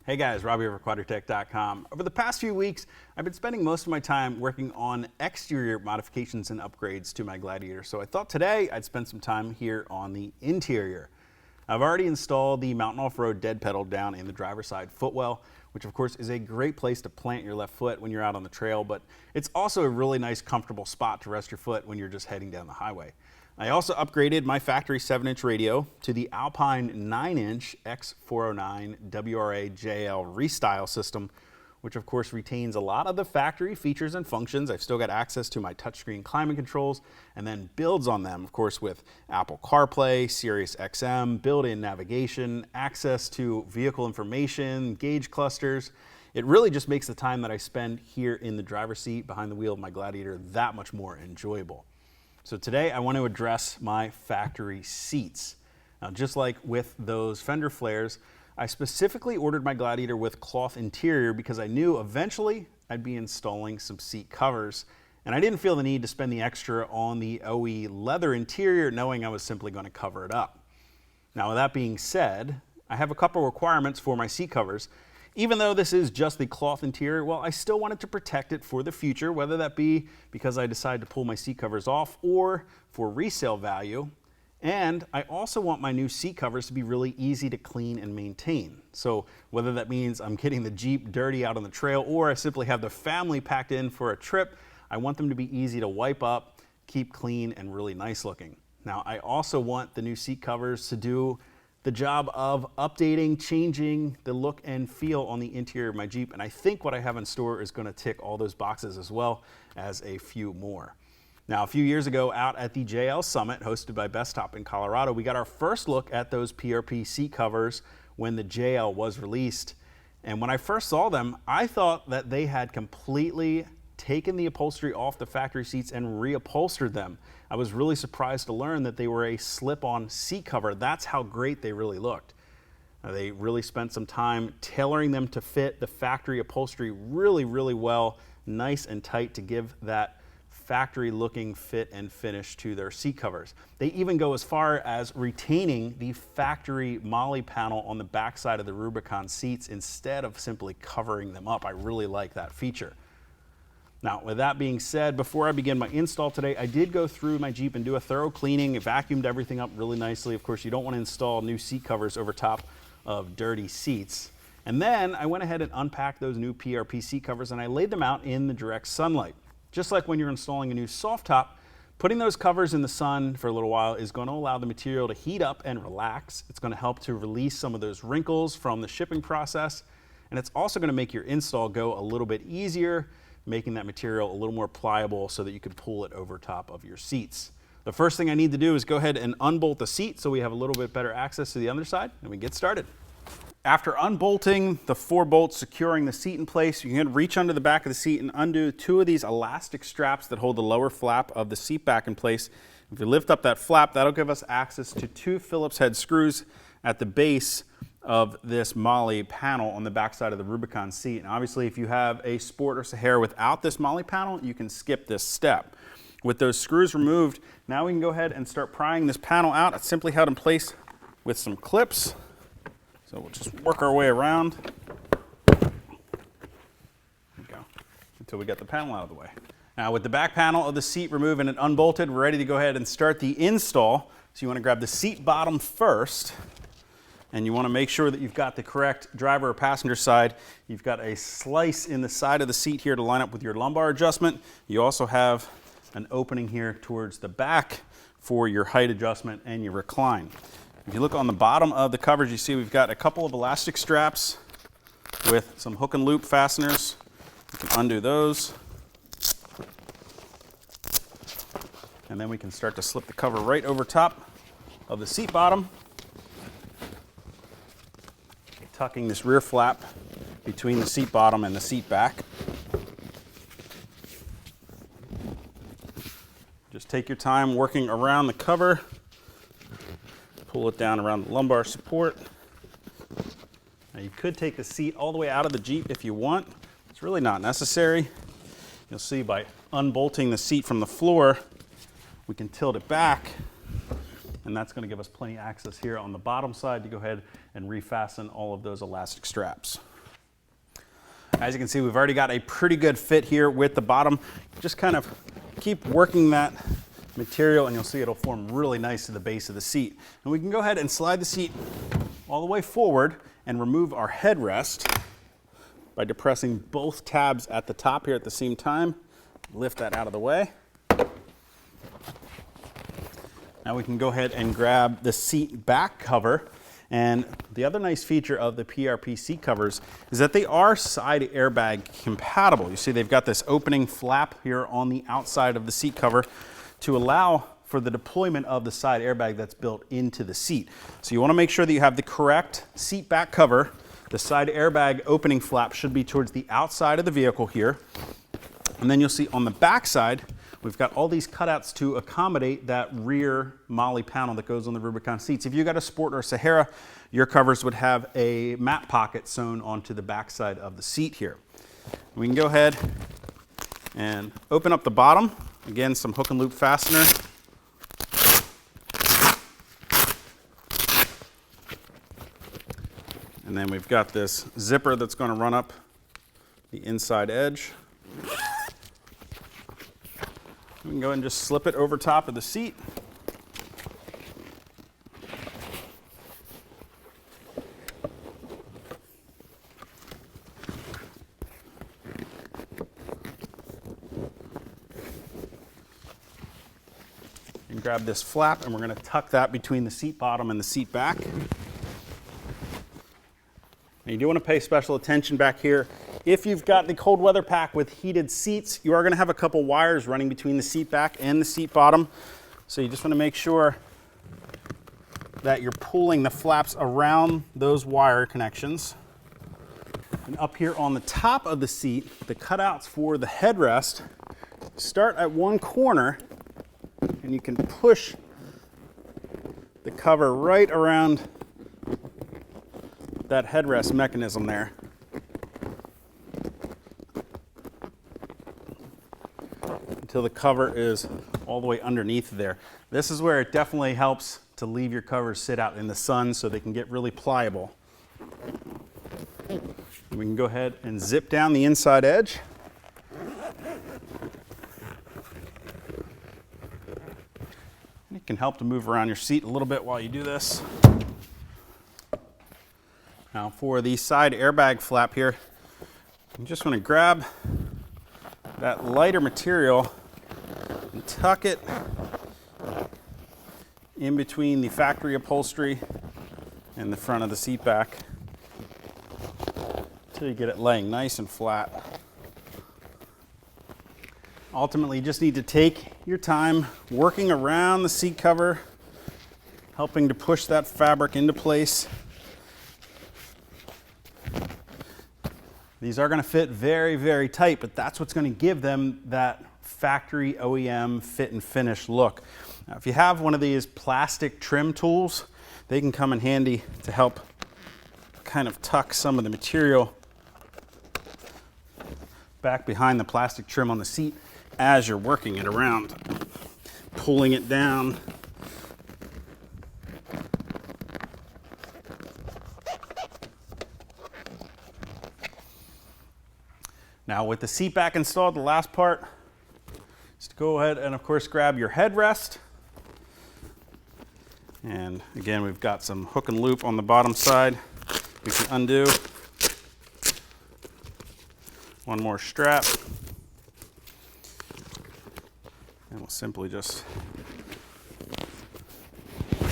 Hey guys, Robbie over Quadratec.com. Over the past few weeks, I've been spending most of my time working on exterior modifications and upgrades to my Gladiator, so I thought today I'd spend some time here on the interior. I've already installed the Mountain Off-Road dead pedal down in the driver's side footwell, which of course is a great place to plant your left foot when you're out on the trail, but it's also a really nice comfortable spot to rest your foot when you're just heading down the highway. I also upgraded my factory 7-inch radio to the Alpine 9-inch X409 WRA JL Restyle system, which of course retains a lot of the factory features and functions. I've still got access to my touchscreen climate controls and then builds on them, of course, with Apple CarPlay, Sirius XM, built-in navigation, access to vehicle information, gauge clusters. It really just makes the time that I spend here in the driver's seat behind the wheel of my Gladiator that much more enjoyable. So today I want to address my factory seats. Now, just like with those fender flares, I specifically ordered my Gladiator with cloth interior because I knew eventually I'd be installing some seat covers, and I didn't feel the need to spend the extra on the OE leather interior, knowing I was simply going to cover it up. Now, with that being said, I have a couple requirements for my seat covers. Even though this is just the cloth interior, well, I still wanted to protect it for the future, whether that be because I decide to pull my seat covers off or for resale value. And I also want my new seat covers to be really easy to clean and maintain. So whether that means I'm getting the Jeep dirty out on the trail or I simply have the family packed in for a trip, I want them to be easy to wipe up, keep clean, and really nice looking. Now, I also want the new seat covers to do the job of updating, changing the look and feel on the interior of my Jeep, and I think what I have in store is going to tick all those boxes as well as a few more. Now, a few years ago out at the JL Summit hosted by Bestop in Colorado, we got our first look at those PRP seat covers when the JL was released, and when I first saw them, I thought that they had completely taken the upholstery off the factory seats and reupholstered them. I was really surprised to learn that they were a slip-on seat cover. That's how great they really looked. They really spent some time tailoring them to fit the factory upholstery really, really well, nice and tight to give that factory-looking fit and finish to their seat covers. They even go as far as retaining the factory MOLLE panel on the backside of the Rubicon seats instead of simply covering them up. I really like that feature. Now, with that being said, before I begin my install today, I did go through my Jeep and do a thorough cleaning. It vacuumed everything up really nicely. Of course, you don't want to install new seat covers over top of dirty seats. And then I went ahead and unpacked those new PRP seat covers and I laid them out in the direct sunlight. Just like when you're installing a new soft top, putting those covers in the sun for a little while is going to allow the material to heat up and relax. It's going to help to release some of those wrinkles from the shipping process. And it's also going to make your install go a little bit easier, making that material a little more pliable so that you can pull it over top of your seats. The first thing I need to do is go ahead and unbolt the seat so we have a little bit better access to the underside and we get started. After unbolting the 4 bolts securing the seat in place, you can reach under the back of the seat and undo 2 of these elastic straps that hold the lower flap of the seat back in place. If you lift up that flap, that'll give us access to 2 Phillips head screws at the base of this MOLLE panel on the backside of the Rubicon seat. And obviously, if you have a Sport or Sahara without this MOLLE panel, you can skip this step. With those screws removed, now we can go ahead and start prying this panel out. It's simply held in place with some clips. So we'll just work our way around. There we go, until we get the panel out of the way. Now with the back panel of the seat removed and unbolted, we're ready to go ahead and start the install. So you want to grab the seat bottom first. And you want to make sure that you've got the correct driver or passenger side. You've got a slice in the side of the seat here to line up with your lumbar adjustment. You also have an opening here towards the back for your height adjustment and your recline. If you look on the bottom of the covers, you see we've got a couple of elastic straps with some hook and loop fasteners. You can undo those. And then we can start to slip the cover right over top of the seat bottom, tucking this rear flap between the seat bottom and the seat back. Just take your time working around the cover. Pull it down around the lumbar support. Now you could take the seat all the way out of the Jeep if you want. It's really not necessary. You'll see by unbolting the seat from the floor, we can tilt it back, and that's going to give us plenty of access here on the bottom side to go ahead and refasten all of those elastic straps. As you can see, we've already got a pretty good fit here with the bottom. Just kind of keep working that material and you'll see it'll form really nice to the base of the seat. And we can go ahead and slide the seat all the way forward and remove our headrest by depressing both tabs at the top here at the same time. Lift that out of the way. Now we can go ahead and grab the seat back cover. And the other nice feature of the PRP seat covers is that they are side airbag compatible. You see they've got this opening flap here on the outside of the seat cover to allow for the deployment of the side airbag that's built into the seat. So you want to make sure that you have the correct seat back cover. The side airbag opening flap should be towards the outside of the vehicle here. And then you'll see on the back side, we've got all these cutouts to accommodate that rear MOLLE panel that goes on the Rubicon seats. If you got a Sport or a Sahara, your covers would have a mat pocket sewn onto the back side of the seat here. We can go ahead and open up the bottom. Again, some hook and loop fastener. And then we've got this zipper that's going to run up the inside edge. We can go ahead and just slip it over top of the seat. And grab this flap and we're going to tuck that between the seat bottom and the seat back. Now you do want to pay special attention back here. If you've got the cold weather pack with heated seats, you are going to have a couple wires running between the seat back and the seat bottom. So you just want to make sure that you're pulling the flaps around those wire connections. And up here on the top of the seat, the cutouts for the headrest start at one corner and you can push the cover right around that headrest mechanism there. Until the cover is all the way underneath there. This is where it definitely helps to leave your covers sit out in the sun so they can get really pliable. We can go ahead and zip down the inside edge. It can help to move around your seat a little bit while you do this. Now for the side airbag flap here, you just want to grab that lighter material and tuck it in between the factory upholstery and the front of the seat back until you get it laying nice and flat. Ultimately, you just need to take your time working around the seat cover, helping to push that fabric into place. These are going to fit very, very tight, but that's what's going to give them that factory OEM fit and finish look. Now, if you have one of these plastic trim tools, they can come in handy to help kind of tuck some of the material back behind the plastic trim on the seat as you're working it around, pulling it down. Now with the seat back installed, the last part is to go ahead and of course grab your headrest. And again, we've got some hook and loop on the bottom side. We can undo. One more strap. And we'll simply just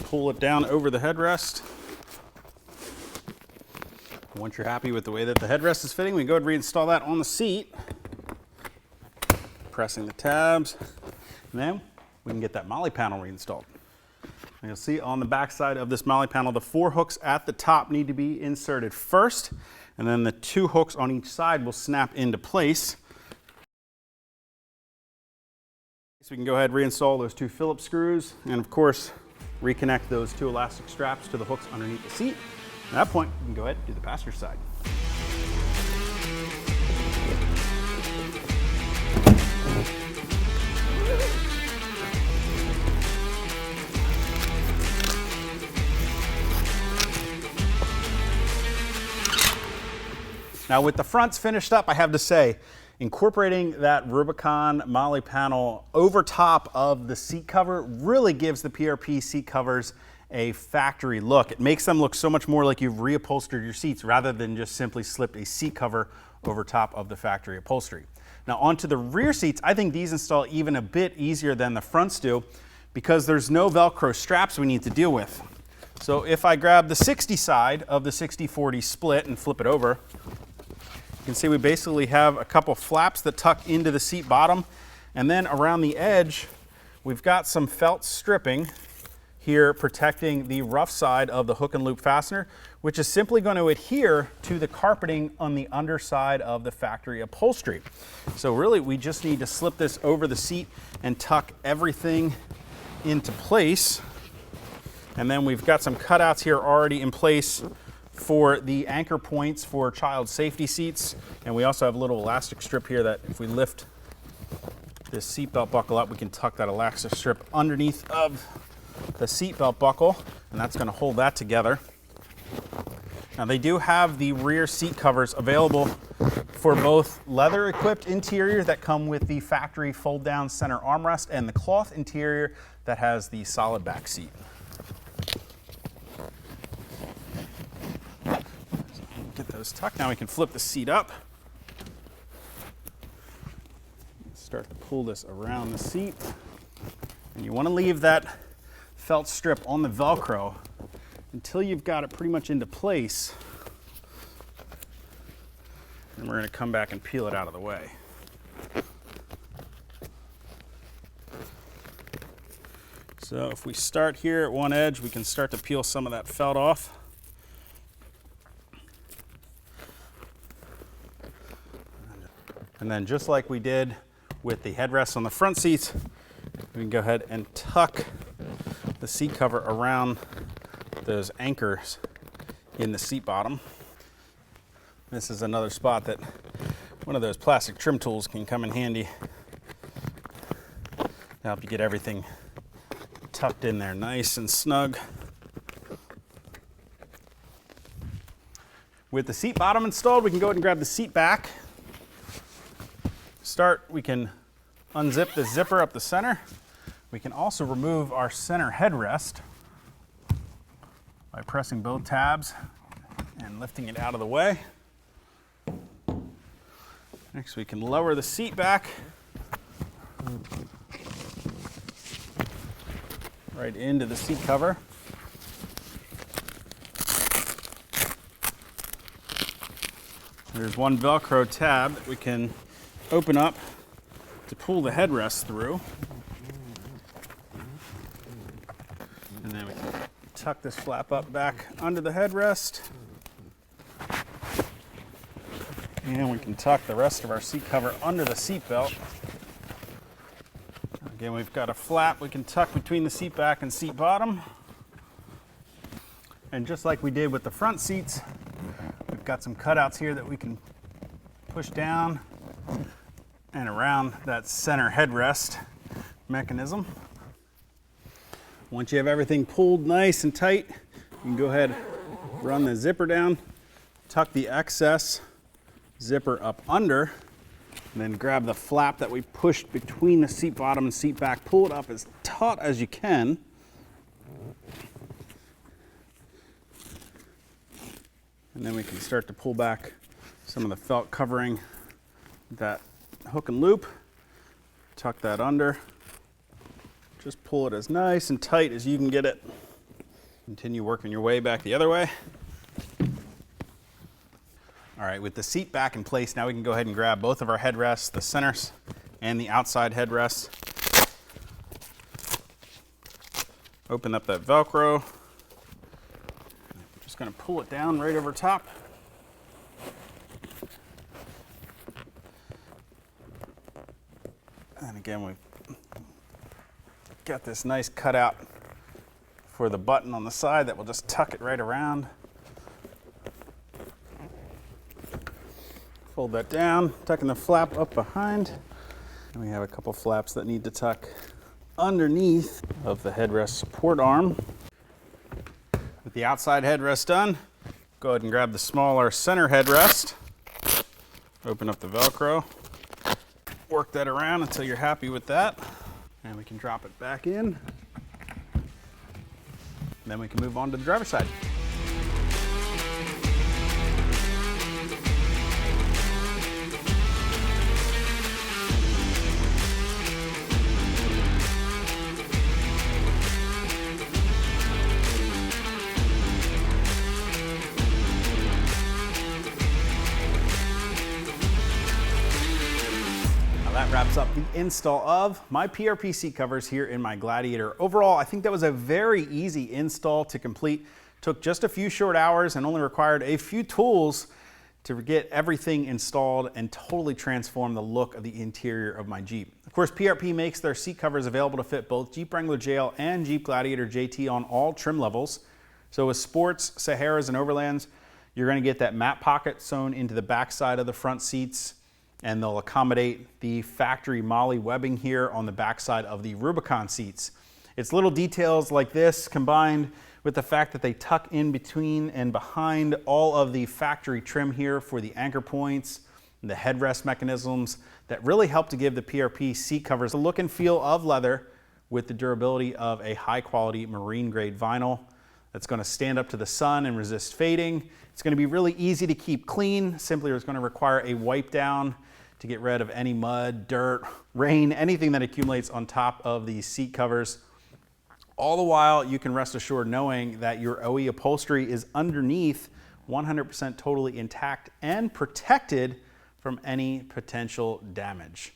pull it down over the headrest. Once you're happy with the way that the headrest is fitting, we can go ahead and reinstall that on the seat. Pressing the tabs, and then we can get that MOLLE panel reinstalled. And you'll see on the back side of this MOLLE panel, the 4 hooks at the top need to be inserted first, and then the 2 hooks on each side will snap into place. So we can go ahead and reinstall those 2 Phillips screws, and of course, reconnect those 2 elastic straps to the hooks underneath the seat. At that point, we can go ahead and do the passenger side. Now with the fronts finished up, I have to say, incorporating that Rubicon MOLLE panel over top of the seat cover really gives the PRP seat covers a factory look. It makes them look so much more like you've reupholstered your seats rather than just simply slipped a seat cover over top of the factory upholstery. Now onto the rear seats, I think these install even a bit easier than the fronts do because there's no Velcro straps we need to deal with. So if I grab the 60 side of the 60/40 split and flip it over, you can see we basically have a couple flaps that tuck into the seat bottom, and then around the edge we've got some felt stripping here protecting the rough side of the hook and loop fastener, which is simply going to adhere to the carpeting on the underside of the factory upholstery. So really we just need to slip this over the seat and tuck everything into place. And then we've got some cutouts here already in place for the anchor points for child safety seats. And we also have a little elastic strip here that if we lift this seatbelt buckle up, we can tuck that elastic strip underneath of the seatbelt buckle, and that's going to hold that together. Now they do have the rear seat covers available for both leather equipped interior that come with the factory fold down center armrest and the cloth interior that has the solid back seat. Get those tucked. Now we can flip the seat up. Start to pull this around the seat. And you want to leave that felt strip on the Velcro until you've got it pretty much into place. And we're going to come back and peel it out of the way. So if we start here at one edge, we can start to peel some of that felt off. And then just like we did with the headrests on the front seats, we can go ahead and tuck the seat cover around those anchors in the seat bottom. This is another spot that one of those plastic trim tools can come in handy to help you get everything tucked in there nice and snug. With the seat bottom installed, we can go ahead and grab the seat back. We can unzip the zipper up the center. We can also remove our center headrest by pressing both tabs and lifting it out of the way. Next, we can lower the seat back right into the seat cover. There's one Velcro tab that we can open up to pull the headrest through. And then we can tuck this flap up back under the headrest. And we can tuck the rest of our seat cover under the seat belt. Again, we've got a flap we can tuck between the seat back and seat bottom. And just like we did with the front seats, we've got some cutouts here that we can push down and around that center headrest mechanism. Once you have everything pulled nice and tight, you can go ahead, run the zipper down, tuck the excess zipper up under, and then grab the flap that we pushed between the seat bottom and seat back, pull it up as taut as you can. And then we can start to pull back some of the felt covering that hook and loop, tuck that under, just pull it as nice and tight as you can get it. Continue working your way back the other way. All right, with the seat back in place, now we can go ahead and grab both of our headrests, the centers and the outside headrests. Open up that Velcro. Just gonna pull it down right over top. And again, we've got this nice cutout for the button on the side that will just tuck it right around. Fold that down, tucking the flap up behind. And we have a couple flaps that need to tuck underneath of the headrest support arm. With the outside headrest done, go ahead and grab the smaller center headrest. Open up the Velcro, work that around until you're happy with that, and we can drop it back in. Then we can move on to the driver's side. That wraps up the install of my PRP seat covers here in my Gladiator. Overall, I think that was a very easy install to complete. Took just a few short hours and only required a few tools to get everything installed and totally transform the look of the interior of my Jeep. Of course, PRP makes their seat covers available to fit both Jeep Wrangler JL and Jeep Gladiator JT on all trim levels. So with Sports, Saharas, and Overlands, you're going to get that matte pocket sewn into the backside of the front seats, and they'll accommodate the factory MOLLE webbing here on the backside of the Rubicon seats. It's little details like this combined with the fact that they tuck in between and behind all of the factory trim here for the anchor points and the headrest mechanisms that really help to give the PRP seat covers a look and feel of leather with the durability of a high quality marine grade vinyl that's going to stand up to the sun and resist fading. It's going to be really easy to keep clean. Simply it's going to require a wipe down to get rid of any mud, dirt, rain, anything that accumulates on top of these seat covers. All the while, you can rest assured knowing that your OE upholstery is underneath 100% totally intact and protected from any potential damage.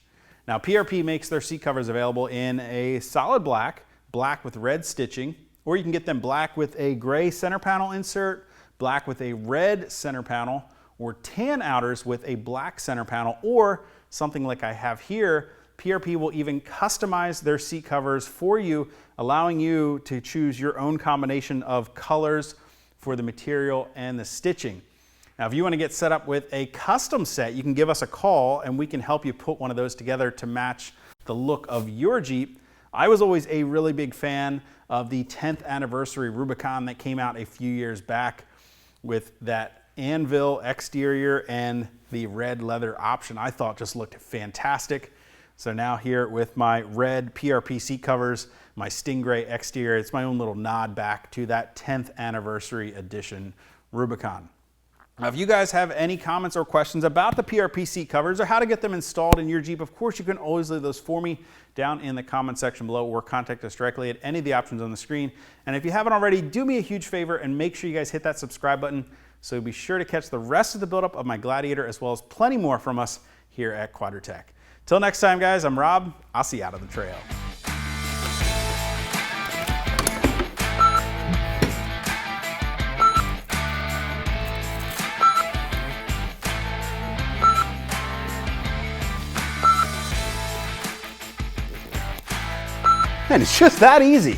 Now, PRP makes their seat covers available in a solid black, black with red stitching, or you can get them black with a gray center panel insert, black with a red center panel, or tan outers with a black center panel, or something like I have here. PRP will even customize their seat covers for you, allowing you to choose your own combination of colors for the material and the stitching. Now, if you want to get set up with a custom set, you can give us a call and we can help you put one of those together to match the look of your Jeep. I was always a really big fan of the 10th anniversary Rubicon that came out a few years back with that anvil exterior and the red leather option. I thought just looked fantastic. So now here with my red PRP seat covers, my Stingray exterior, it's my own little nod back to that 10th anniversary edition Rubicon. Now, if you guys have any comments or questions about the PRP seat covers or how to get them installed in your Jeep, of course, you can always leave those for me down in the comment section below or contact us directly at any of the options on the screen. And if you haven't already, do me a huge favor and make sure you guys hit that subscribe button so be sure to catch the rest of the buildup of my Gladiator as well as plenty more from us here at Quadratec. Till next time, guys, I'm Rob. I'll see you out on the trail. Man, it's just that easy.